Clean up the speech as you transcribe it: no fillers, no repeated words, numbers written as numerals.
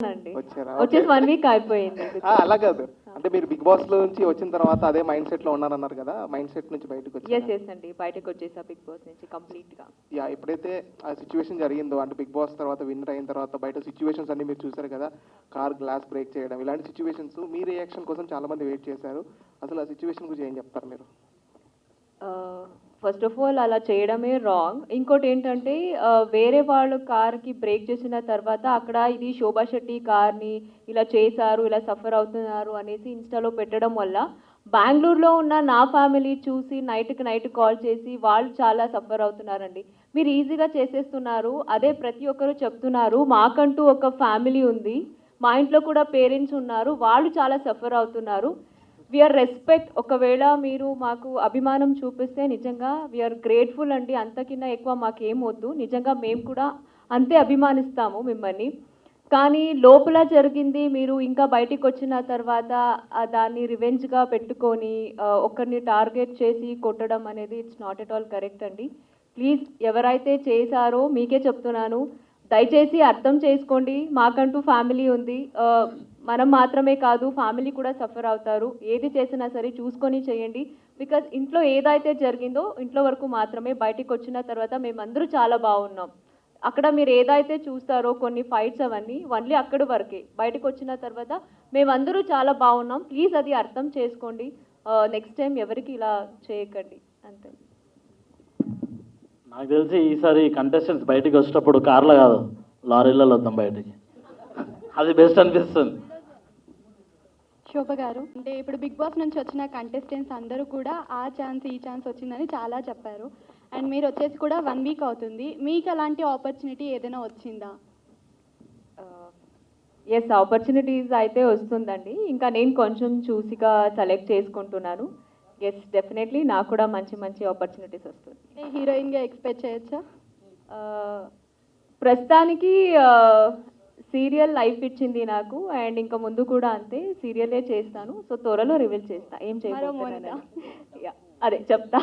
అండి. వచ్చారా? వచ్చేసి ఓకే. 1 వీక్ అయిపోయింది. అలా కాదు. అంటే మీరు బిగ్ బాస్ నుంచి వచ్చిన తర్వాత అదే మైండ్ సెట్ లో ఉన్నారన్నారు కదా, మైండ్ సెట్ నుంచి బయటకు వచ్చారా? ఎస్ అండి. బయటకొచ్చేసా బిగ్ బాస్ నుంచి కంప్లీట్‌గా. ఎప్పుడైతే ఆ సిచ్యువేషన్ జరిగిందో, అంటే బిగ్ బాస్ తర్వాత విన్నర్ అయిన తర్వాత బయట సిచ్యువేషన్స్ అన్ని మీరు చూసారు కదా, కార్ గ్లాస్ బ్రేక్ చేయడం, ఇలాంటి సిచ్యువేషన్స్ మీ రియాక్షన్ కోసం చాలా మంది వెయిట్ చేశారు. అసలు ఆ సిచ్యువేషన్ గురించి ఏం చెప్తారు మీరు? ఫస్ట్ ఆఫ్ ఆల్ అలా చేయడమే రాంగ్. ఇంకోటేంటంటే వేరే వాళ్ళు కార్‌కి బ్రేక్ చేసిన తర్వాత అక్కడ ఇది శోభా శెట్టి కార్‌ని ఇలా చేశారు, ఇలా సఫర్ అవుతున్నారు అనేసి ఇన్‌స్టాలో పెట్టడం వల్ల బెంగుళూరులో ఉన్న నా ఫ్యామిలీ చూసి నైట్‌కి నైట్ కాల్ చేసి వాళ్ళు చాలా సఫర్ అవుతున్నారండి. మీరు ఈజీగా చేసేస్తున్నారు. అదే ప్రతి ఒక్కరు చెప్తున్నారు. మాకంటూ ఒక ఫ్యామిలీ ఉంది. మా ఇంట్లో కూడా పేరెంట్స్ ఉన్నారు. వాళ్ళు చాలా సఫర్ అవుతున్నారు. రెస్పెక్ట్ ఒకవేళ మీరు మాకు అభిమానం చూపిస్తే నిజంగా గ్రేట్‌ఫుల్ అండి. అంతకన్నా ఎక్కువ మాకేం వద్దు. నిజంగా మేము కూడా అంతే అభిమానిస్తాము మిమ్మల్ని. కానీ లోపల జరిగింది మీరు ఇంకా బయటికొచ్చిన తర్వాత దాన్ని రివెంజ్‌గా పెట్టుకొని ఒకరిని టార్గెట్ చేసి కొట్టడం అనేది it's not at all correct అండి. ప్లీజ్ ఎవరైతే చేశారో మీకే చెప్తున్నాను. దయచేసి అర్థం చేసుకోండి. మాకంటూ ఫ్యామిలీ ఉంది. మనం మాత్రమే కాదు ఫ్యామిలీ కూడా సఫర్ అవుతారు. ఏది చేసినా సరే చూసుకొని చేయండి. బికాజ్ ఇంట్లో ఏదైతే జరిగిందో ఇంట్లో వరకు మాత్రమే. బయటికొచ్చిన తర్వాత మేమందరూ చాలా బాగున్నాం. అక్కడ మీరు ఏదైతే చూస్తారో కొన్ని ఫైట్స్ అవన్నీ ఓన్లీ అక్కడి వరకే. బయటకొచ్చిన తర్వాత మేమందరూ చాలా బాగున్నాం. ప్లీజ్ అది అర్థం చేసుకోండి. నెక్స్ట్ టైం ఎవరికి ఇలా చేయకండి అంతే. నాకు తెలిసి ఈసారి కంటెస్టెంట్స్ బయటికి వచ్చేటప్పుడు కార్లో కాదు లారీలలో వద్దాం బయటికి, అది బెస్ట్ అనిపిస్తుంది. శోభ గారు, అంటే ఇప్పుడు బిగ్ బాస్ నుంచి వచ్చిన కంటెస్టెంట్స్ అందరూ కూడా ఆ ఛాన్స్ ఈ ఛాన్స్ వచ్చిందని చాలా చెప్పారు. అండ్ మీరు వచ్చేసి కూడా 1 వీక్ అవుతుంది. మీకు అలాంటి ఆపర్చునిటీ ఏదైనా వచ్చిందా? ఎస్ ఆపర్చునిటీస్ అయితే వస్తుందండి. ఇంకా నేను కొంచెం చూసిగా సెలెక్ట్ చేసుకుంటున్నాను. ఎస్ డెఫినెట్లీ నాకు కూడా మంచి మంచి ఆపర్చునిటీస్ వస్తుంది. అంటే హీరోయిన్గా ఎక్స్పెక్ట్ చేయొచ్చా? ప్రస్తుతానికి సీరియల్ లైఫ్ ఇచ్చింది నాకు. అండ్ ఇంకా ముందు కూడా అంతే సీరియలే చేస్తాను. సో త్వరలో రివీల్ చేస్తా ఏం చేయబోతున్నానని. అదే చెప్తా.